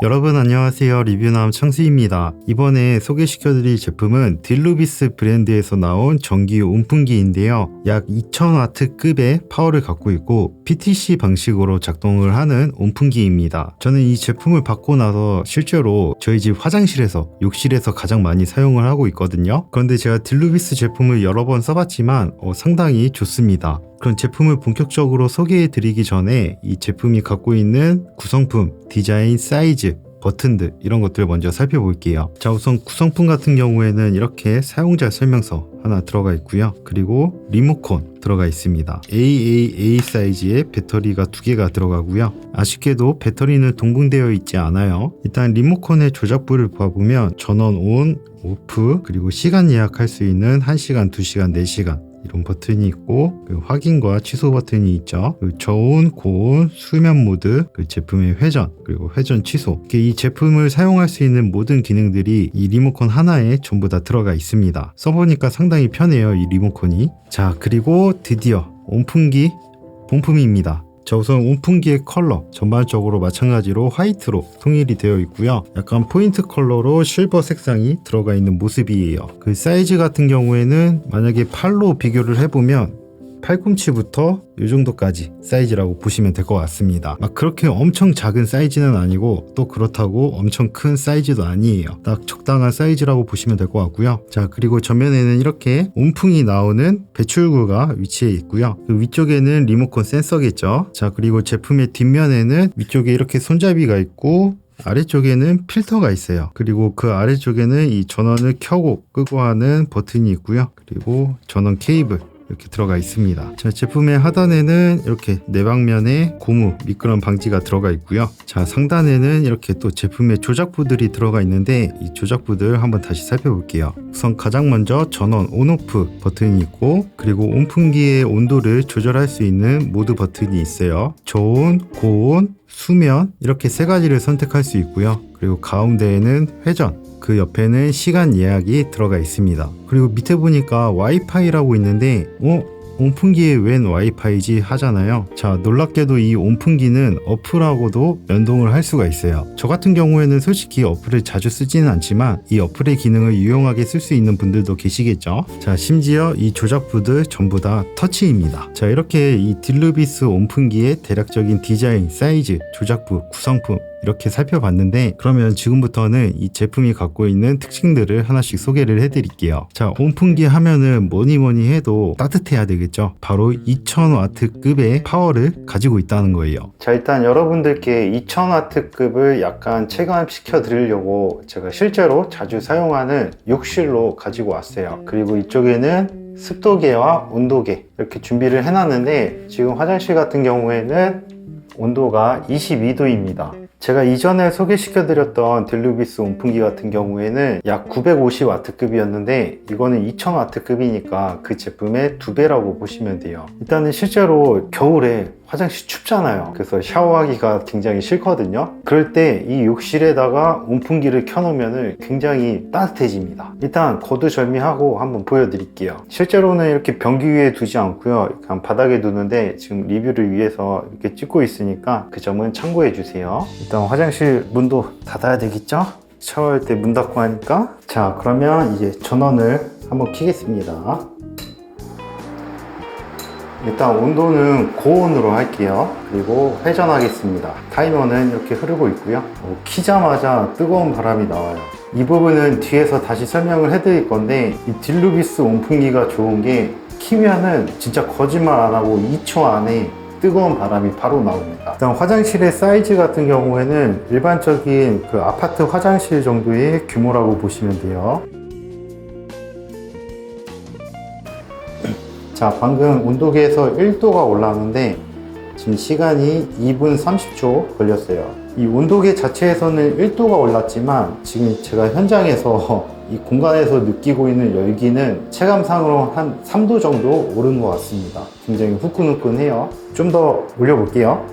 여러분 안녕하세요. 리뷰남 창수입니다. 이번에 소개시켜드릴 제품은 딜루비스 브랜드에서 나온 전기 온풍기인데요. 약 2000W급의 파워를 갖고 있고 PTC 방식으로 작동을 하는 온풍기입니다. 저는 이 제품을 받고 나서 실제로 저희 집 화장실에서, 욕실에서 가장 많이 사용을 하고 있거든요. 그런데 제가 딜루비스 제품을 여러 번 써봤지만 상당히 좋습니다. 그런 제품을 본격적으로 소개해드리기 전에 이 제품이 갖고 있는 구성품, 디자인, 사이즈, 버튼들 이런 것들을 먼저 살펴볼게요. 자, 우선 구성품 같은 경우에는 이렇게 사용자 설명서 하나 들어가 있고요. 그리고 리모컨 들어가 있습니다. AAA 사이즈의 배터리가 2개가 들어가고요. 아쉽게도 배터리는 동봉되어 있지 않아요. 일단 리모컨의 조작부를 봐보면 전원 온, 오프, 그리고 시간 예약할 수 있는 1시간, 2시간, 4시간 이런 버튼이 있고, 확인과 취소 버튼이 있죠. 저온, 고온, 수면 모드, 제품의 회전, 그리고 회전 취소. 이 제품을 사용할 수 있는 모든 기능들이 이 리모컨 하나에 전부 다 들어가 있습니다. 써보니까 상당히 편해요, 이 리모컨이. 자, 그리고 드디어 온풍기 본품입니다. 자, 우선 온풍기의 컬러 전반적으로 마찬가지로 화이트로 통일이 되어 있고요. 약간 포인트 컬러로 실버 색상이 들어가 있는 모습이에요. 그 사이즈 같은 경우에는 만약에 팔로 비교를 해보면 팔꿈치부터 이 정도까지 사이즈라고 보시면 될 것 같습니다. 막 그렇게 엄청 작은 사이즈는 아니고 또 그렇다고 엄청 큰 사이즈도 아니에요. 딱 적당한 사이즈라고 보시면 될 것 같고요. 자, 그리고 전면에는 이렇게 온풍이 나오는 배출구가 위치해 있고요. 그 위쪽에는 리모컨 센서겠죠. 자, 그리고 제품의 뒷면에는 위쪽에 이렇게 손잡이가 있고 아래쪽에는 필터가 있어요. 그리고 그 아래쪽에는 이 전원을 켜고 끄고 하는 버튼이 있고요. 그리고 전원 케이블 이렇게 들어가 있습니다. 자, 제품의 하단에는 이렇게 내방면에 고무, 미끄럼 방지가 들어가 있고요. 자, 상단에는 이렇게 또 제품의 조작부들이 들어가 있는데 이 조작부들 한번 다시 살펴볼게요. 우선 가장 먼저 전원 온오프 버튼이 있고, 그리고 온풍기의 온도를 조절할 수 있는 모드 버튼이 있어요. 저온, 고온, 수면 이렇게 세 가지를 선택할 수 있고요. 그리고 가운데에는 회전, 그 옆에는 시간 예약이 들어가 있습니다. 그리고 밑에 보니까 와이파이라고 있는데 온풍기에 웬 와이파이지 하잖아요. 자, 놀랍게도 이 온풍기는 어플하고도 연동을 할 수가 있어요. 저 같은 경우에는 솔직히 어플을 자주 쓰지는 않지만 이 어플의 기능을 유용하게 쓸 수 있는 분들도 계시겠죠. 자, 심지어 이 조작부들 전부 다 터치입니다. 자, 이렇게 이 딜루비스 온풍기의 대략적인 디자인, 사이즈, 조작부, 구성품 이렇게 살펴봤는데, 그러면 지금부터는 이 제품이 갖고 있는 특징들을 하나씩 소개를 해드릴게요. 자, 온풍기 하면은 뭐니 해도 따뜻해야 되겠죠. 바로 2000W급의 파워를 가지고 있다는 거예요. 자, 일단 여러분들께 2000W급을 약간 체감시켜 드리려고 제가 실제로 자주 사용하는 욕실로 가지고 왔어요. 그리고 이쪽에는 습도계와 온도계 이렇게 준비를 해놨는데, 지금 화장실 같은 경우에는 온도가 22도입니다. 제가 이전에 소개시켜드렸던 딜루비스 온풍기 같은 경우에는 약 950W급이었는데 이거는 2000W급이니까 그 제품의 2배라고 보시면 돼요. 일단은 실제로 겨울에 화장실 춥잖아요. 그래서 샤워하기가 굉장히 싫거든요. 그럴 때 이 욕실에다가 온풍기를 켜놓으면 굉장히 따뜻해집니다. 일단 거두절미하고 한번 보여드릴게요. 실제로는 이렇게 변기 위에 두지 않고요, 그냥 바닥에 두는데 지금 리뷰를 위해서 이렇게 찍고 있으니까 그 점은 참고해 주세요. 일단 화장실 문도 닫아야 되겠죠? 샤워할 때 문 닫고 하니까. 자, 그러면 이제 전원을 한번 켜겠습니다. 일단 온도는 고온으로 할게요. 그리고 회전하겠습니다. 타이머는 이렇게 흐르고 있고요. 키자마자 뜨거운 바람이 나와요. 이 부분은 뒤에서 다시 설명을 해드릴 건데, 이 딜루비스 온풍기가 좋은 게 키면은 진짜 거짓말 안 하고 2초 안에 뜨거운 바람이 바로 나옵니다. 일단 화장실의 사이즈 같은 경우에는 일반적인 그 아파트 화장실 정도의 규모라고 보시면 돼요. 자, 방금 온도계에서 1도가 올라왔는데 지금 시간이 2분 30초 걸렸어요. 이 온도계 자체에서는 1도가 올랐지만 지금 제가 현장에서 이 공간에서 느끼고 있는 열기는 체감상으로 한 3도 정도 오른 것 같습니다. 굉장히 후끈후끈해요. 좀 더 올려볼게요.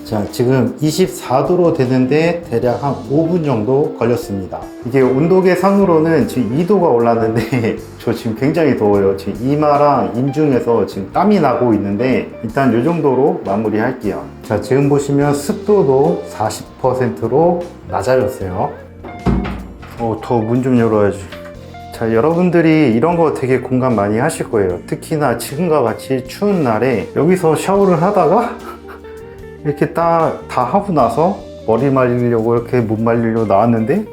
자, 지금 24도로 되는데 대략 한 5분 정도 걸렸습니다. 이게 온도계 상으로는 지금 2도가 올랐는데 저 지금 굉장히 더워요. 지금 이마랑 인중에서 지금 땀이 나고 있는데 일단 이 정도로 마무리 할게요. 자, 지금 보시면 습도도 40%로 낮아졌어요. 더 문 좀 열어야지. 자, 여러분들이 이런 거 되게 공감 많이 하실 거예요. 특히나 지금과 같이 추운 날에 여기서 샤워를 하다가 이렇게 다 하고 나서 머리 말리려고 이렇게 못 말리려고 나왔는데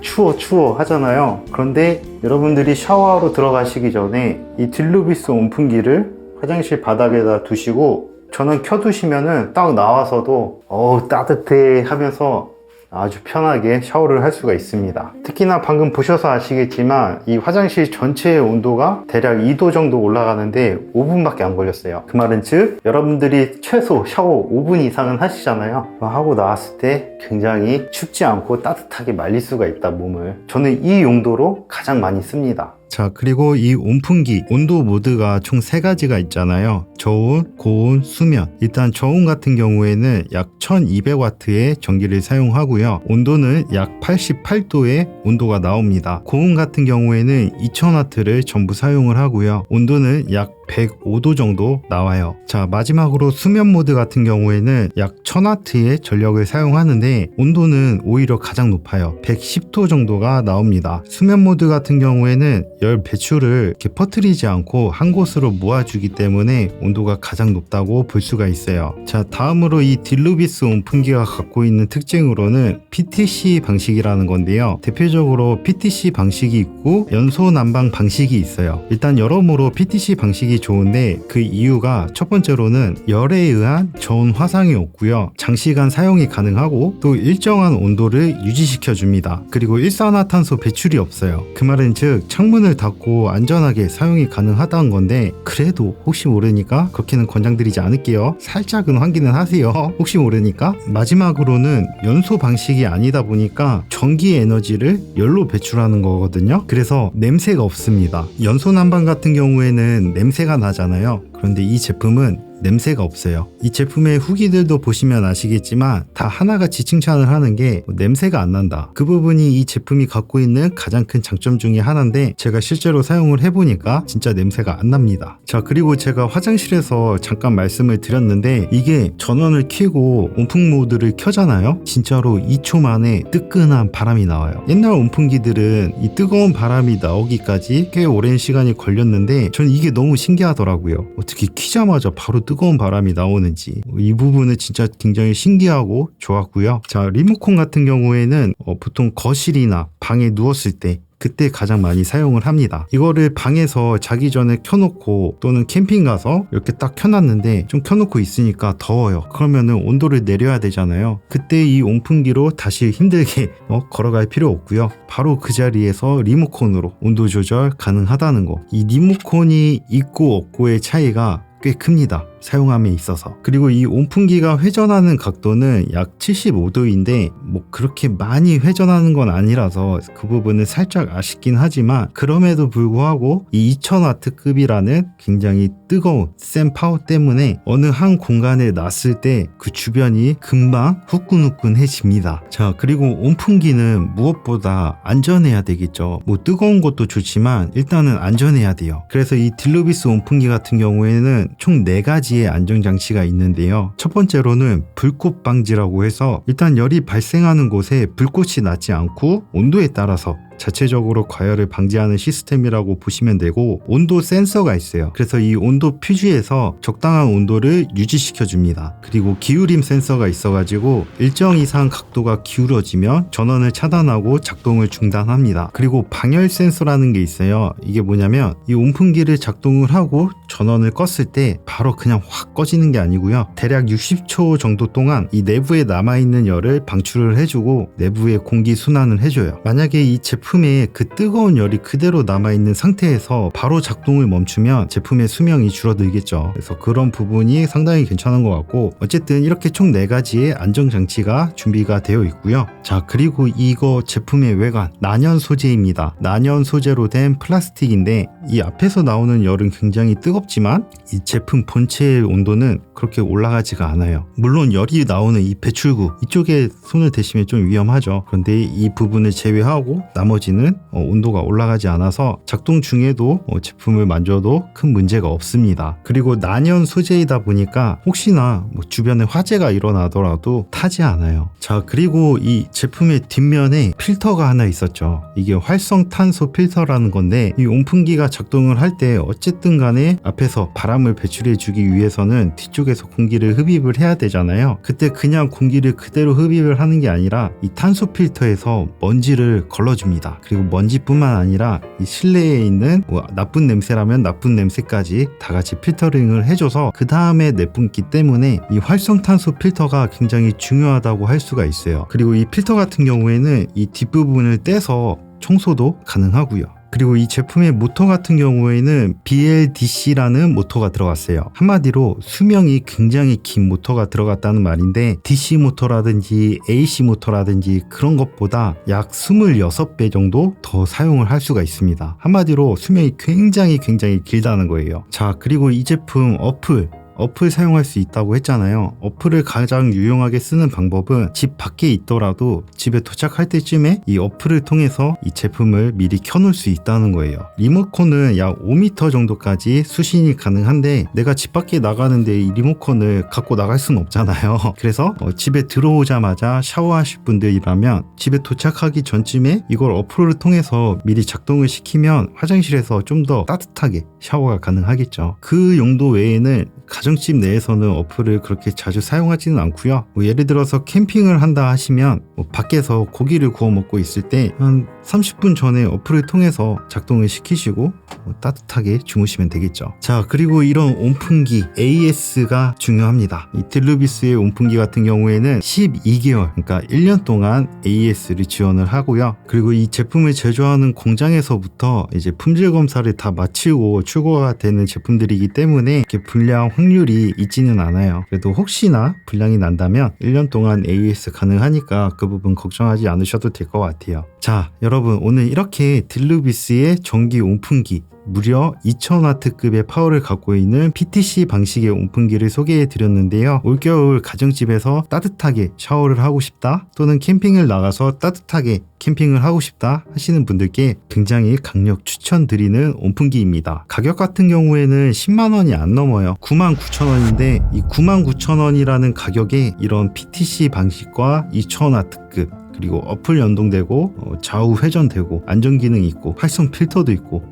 추워 하잖아요. 그런데 여러분들이 샤워하러 들어가시기 전에 이 딜루비스 온풍기를 화장실 바닥에다 두시고 저는 켜두시면은 딱 나와서도 따뜻해 하면서 아주 편하게 샤워를 할 수가 있습니다. 특히나 방금 보셔서 아시겠지만 이 화장실 전체의 온도가 대략 2도 정도 올라가는데 5분밖에 안 걸렸어요. 그 말은 즉 여러분들이 최소 샤워 5분 이상은 하시잖아요. 하고 나왔을 때 굉장히 춥지 않고 따뜻하게 말릴 수가 있다, 몸을. 저는 이 용도로 가장 많이 씁니다. 자, 그리고 이 온풍기 온도 모드가 총 3가지가 있잖아요. 저온, 고온, 수면. 일단 저온 같은 경우에는 약 1200W의 전기를 사용하고요. 온도는 약 88도의 온도가 나옵니다. 고온 같은 경우에는 2000W를 전부 사용을 하고요. 온도는 약 105도 정도 나와요. 자, 마지막으로 수면 모드 같은 경우에는 약 1000W의 전력을 사용하는데 온도는 오히려 가장 높아요. 110도 정도가 나옵니다. 수면 모드 같은 경우에는 열 배출을 이렇게 퍼뜨리지 않고 한 곳으로 모아주기 때문에 온도가 가장 높다고 볼 수가 있어요. 자, 다음으로 이 딜루비스 온풍기가 갖고 있는 특징으로는 PTC 방식이라는 건데요. 대표적으로 PTC 방식이 있고 연소 난방 방식이 있어요. 일단 여러모로 PTC 방식이 좋은데 그 이유가 첫 번째로는 열에 의한 저온 화상이 없고요. 장시간 사용이 가능하고 또 일정한 온도를 유지시켜 줍니다. 그리고 일산화탄소 배출이 없어요. 그 말은 즉 창문을 닫고 안전하게 사용이 가능하다는 건데 그래도 혹시 모르니까 그렇게는 권장드리지 않을게요. 살짝은 환기는 하세요. 혹시 모르니까. 마지막으로는 연소 방식이 아니다 보니까 전기 에너지를 열로 배출하는 거거든요. 그래서 냄새가 없습니다. 연소 난방 같은 경우에는 냄새가 나잖아요. 그런데 이 제품은 냄새가 없어요. 이 제품의 후기들도 보시면 아시겠지만 다 하나같이 칭찬을 하는 게 냄새가 안 난다. 그 부분이 이 제품이 갖고 있는 가장 큰 장점 중에 하나인데 제가 실제로 사용을 해보니까 진짜 냄새가 안 납니다. 자, 그리고 제가 화장실에서 잠깐 말씀을 드렸는데 이게 전원을 켜고 온풍 모드를 켜잖아요. 진짜로 2초 만에 뜨끈한 바람이 나와요. 옛날 온풍기들은 이 뜨거운 바람이 나오기까지 꽤 오랜 시간이 걸렸는데 저는 이게 너무 신기하더라고요. 어떻게 켜자마자 바로 뜨거운 바람이 나오는지 이 부분은 진짜 굉장히 신기하고 좋았고요. 자, 리모컨 같은 경우에는 보통 거실이나 방에 누웠을 때 그때 가장 많이 사용을 합니다. 이거를 방에서 자기 전에 켜놓고 또는 캠핑 가서 이렇게 딱 켜놨는데 좀 켜놓고 있으니까 더워요. 그러면은 온도를 내려야 되잖아요. 그때 이 온풍기로 다시 힘들게 걸어갈 필요 없고요. 바로 그 자리에서 리모컨으로 온도 조절 가능하다는 거. 이 리모컨이 있고 없고의 차이가 꽤 큽니다. 사용함에 있어서. 그리고 이 온풍기가 회전하는 각도는 약 75도인데 뭐 그렇게 많이 회전하는 건 아니라서 그 부분은 살짝 아쉽긴 하지만 그럼에도 불구하고 이 2000W급이라는 굉장히 뜨거운 센 파워 때문에 어느 한 공간에 놨을 때 그 주변이 금방 후끈후끈해집니다. 자, 그리고 온풍기는 무엇보다 안전해야 되겠죠. 뭐 뜨거운 것도 좋지만 일단은 안전해야 돼요. 그래서 이 딜루비스 온풍기 같은 경우에는 총 4가지의 안전장치가 있는데요. 첫 번째로는 불꽃 방지라고 해서 일단 열이 발생하는 곳에 불꽃이 나지 않고 온도에 따라서 자체적으로 과열을 방지하는 시스템이라고 보시면 되고 온도 센서가 있어요. 그래서 이 온도 표지에서 적당한 온도를 유지시켜 줍니다. 그리고 기울임 센서가 있어가지고 일정 이상 각도가 기울어지면 전원을 차단하고 작동을 중단합니다. 그리고 방열 센서라는 게 있어요. 이게 뭐냐면 이 온풍기를 작동을 하고 전원을 껐을 때 바로 그냥 확 꺼지는 게 아니고요. 대략 60초 정도 동안 이 내부에 남아있는 열을 방출을 해주고 내부에 공기 순환을 해줘요. 만약에 이 제품에 그 뜨거운 열이 그대로 남아있는 상태에서 바로 작동을 멈추면 제품의 수명이 줄어들겠죠. 그래서 그런 부분이 상당히 괜찮은 것 같고 어쨌든 이렇게 총 4가지의 안전장치가 준비가 되어 있고요. 자, 그리고 이거 제품의 외관 난연 소재입니다. 난연 소재로 된 플라스틱인데 이 앞에서 나오는 열은 굉장히 뜨겁지만 이 제품 본체의 온도는 그렇게 올라가지가 않아요. 물론 열이 나오는 이 배출구 이쪽에 손을 대시면 좀 위험하죠. 그런데 이 부분을 제외하고 나머지는 온도가 올라가지 않아서 작동 중에도 제품을 만져도 큰 문제가 없습니다. 그리고 난연 소재이다 보니까 혹시나 주변에 화재가 일어나더라도 타지 않아요. 자, 그리고 이 제품의 뒷면에 필터가 하나 있었죠. 이게 활성탄소 필터라는 건데 이 온풍기가 작동을 할 때 어쨌든 간에 앞에서 바람을 배출해 주기 위해서는 뒤쪽에서 공기를 흡입을 해야 되잖아요. 그때 그냥 공기를 그대로 흡입을 하는 게 아니라 이 탄소 필터에서 먼지를 걸러줍니다. 그리고 먼지뿐만 아니라 이 실내에 있는 나쁜 냄새라면 나쁜 냄새까지 다 같이 필터링을 해줘서 그 다음에 내뿜기 때문에 이 활성탄소 필터가 굉장히 중요하다고 할 수가 있어요. 그리고 이 필터 같은 경우에는 이 뒷부분을 떼서 청소도 가능하고요. 그리고 이 제품의 모터 같은 경우에는 BLDC라는 모터가 들어갔어요. 한마디로 수명이 굉장히 긴 모터가 들어갔다는 말인데 DC 모터라든지 AC 모터라든지 그런 것보다 약 26배 정도 더 사용을 할 수가 있습니다. 한마디로 수명이 굉장히 길다는 거예요. 자, 그리고 이 제품 어플 사용할 수 있다고 했잖아요. 어플을 가장 유용하게 쓰는 방법은 집 밖에 있더라도 집에 도착할 때쯤에 이 어플을 통해서 이 제품을 미리 켜놓을 수 있다는 거예요. 리모컨은 약 5m 정도까지 수신이 가능한데 내가 집 밖에 나가는데 이 리모컨을 갖고 나갈 수는 없잖아요. 그래서 집에 들어오자마자 샤워하실 분들이라면 집에 도착하기 전쯤에 이걸 어플을 통해서 미리 작동을 시키면 화장실에서 좀 더 따뜻하게 샤워가 가능하겠죠. 그 용도 외에는 가정집 내에서는 어플을 그렇게 자주 사용하지는 않고요. 예를 들어서 캠핑을 한다 하시면 밖에서 고기를 구워 먹고 있을 때 한 30분 전에 어플을 통해서 작동을 시키시고 따뜻하게 주무시면 되겠죠. 자, 그리고 이런 온풍기 AS가 중요합니다. 이 딜루비스의 온풍기 같은 경우에는 12개월 그러니까 1년 동안 AS를 지원을 하고요. 그리고 이 제품을 제조하는 공장에서부터 이제 품질 검사를 다 마치고 출고가 되는 제품들이기 때문에 이렇게 불량 확률이 있지는 않아요. 그래도 혹시나 불량이 난다면 1년 동안 AS 가능하니까 그 부분 걱정하지 않으셔도 될 것 같아요. 자, 여러분 오늘 이렇게 딜루비스의 전기 온풍기 무려 2000W급의 파워를 갖고 있는 PTC 방식의 온풍기를 소개해 드렸는데요. 올겨울 가정집에서 따뜻하게 샤워를 하고 싶다 또는 캠핑을 나가서 따뜻하게 캠핑을 하고 싶다 하시는 분들께 굉장히 강력 추천드리는 온풍기입니다. 가격 같은 경우에는 10만원이 안 넘어요. 99,000원인데 이 99,000원이라는 가격에 이런 PTC 방식과 2000W급 그리고 어플 연동되고 좌우 회전되고 안전기능 있고 활성 필터도 있고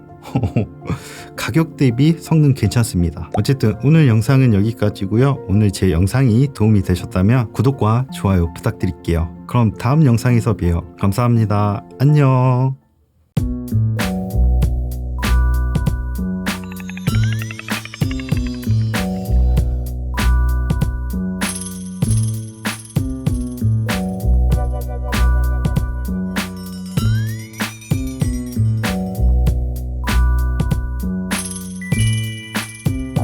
가격 대비 성능 괜찮습니다. 어쨌든 오늘 영상은 여기까지고요. 오늘 제 영상이 도움이 되셨다면 구독과 좋아요 부탁드릴게요. 그럼 다음 영상에서 봬요. 감사합니다. 안녕.